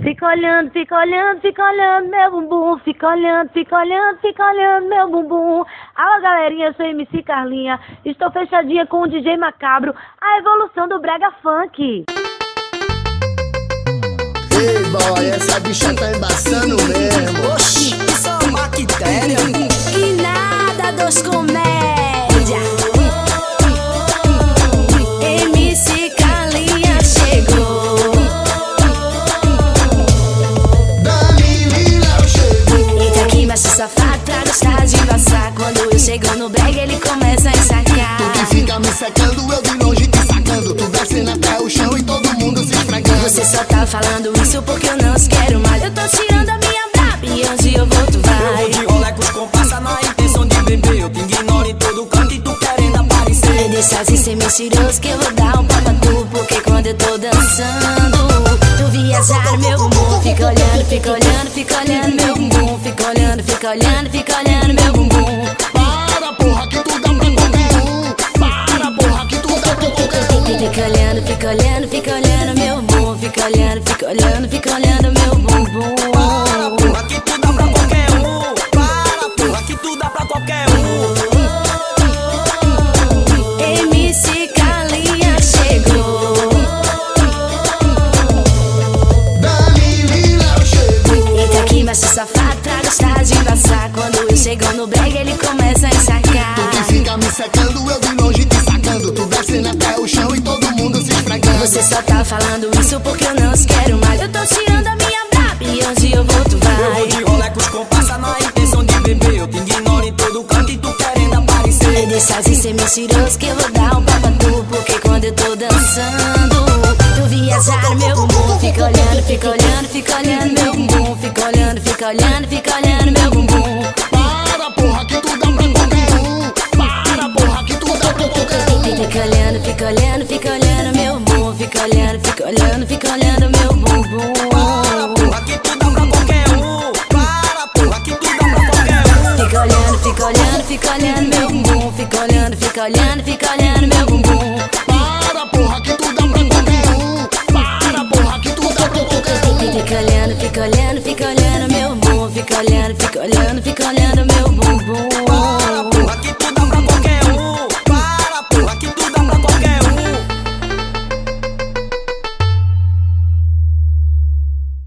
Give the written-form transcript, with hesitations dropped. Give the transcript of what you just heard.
Fica olhando, fica olhando, fica olhando meu bumbum. Fica olhando, fica olhando, fica olhando meu bumbum. Alô galerinha, eu sou MC Carlinha. Estou fechadinha com o DJ Macabro, a evolução do brega funk. Ei boy, essa bicha tá embaçando mesmo. Oxi, isso é uma bactéria. E nada dos comédia. MC Carlinha chegou. Dali Léo chegou. Entra aqui, macho safado, pra gostar de passar. Quando eu chego no brega, ele começa a ensacar. Tu que fica me secando, eu de longe te sacando. Tu descendo até o chão e todo mundo se esfregando. Você só tá falando isso porque eu não quero mais. Eu tô tirando a minha braba e onde eu vou tu vai. Eu vou de rolê com os compassa na intenção de beber. Eu te ignoro em todo canto e tu querendo aparecer. Me deixa assim ser mentiroso que eu vou dar um pau pra tu. Porque quando eu tô dançando, tu viajar meu bumbum. Fica olhando, fica olhando, fica olhando meu bumbum. Fica olhando, fica olhando, fica olhando meu bumbum. Para porra que tu dá pra qualquer um. Para porra que tu dá pra qualquer um. Fica olhando, fica olhando, fica olhando meu bumbum. Fica olhando, fica olhando, fica olhando meu bumbum. Para, porra, que tu dá pra qualquer um. Para, porra, que tu dá pra qualquer um. MC Carlinha chegou. Dali Léo chegou. Entra aqui, macho safado, pra gostar de passar. Quando eu chego no brega, ele começa a ensacar. Tu que fica me secando, eu de longe te sacando. Tu descendo até o chão e todo mundo se esfregando. Você só tá falando isso porque eu não quero mais. Eu tô tirando a minha braba e onde eu vou tu Eu vou vai. de rolê com os compassa na intenção de beber. Eu te ignoro em todo canto e tu querendo aparecer. Me deixa assim ser mentiroso que eu vou dar um pau pra tu. Porque quando eu tô dançando, tu viajar meu bumbum. Fica olhando, fica olhando, fica olhando meu bumbum. Fica olhando, fica olhando, fica olhando meu bumbum. Para porra que tu dá pra qualquer um. Para porra que tu dá pra qualquer um. Fica olhando, fica olhando, fica olhando meu bumbum. Fica olhando, fica olhando, fica olhando meu bumbum. Para, porra, que tu dá pra qualquer um. Para, porra, que tu dá pra qualquer um. Fica olhando, fica olhando, fica olhando meu bumbum. Fica olhando, fica olhando, fica olhando meu bumbum. Para porra que tu dá pra qualquer um. Para porra que tu dá pra qualquer um. Fica olhando, fica olhando, fica olhando meu bumbum. Fica olhando, fica olhando, fica olhando meu bumbum.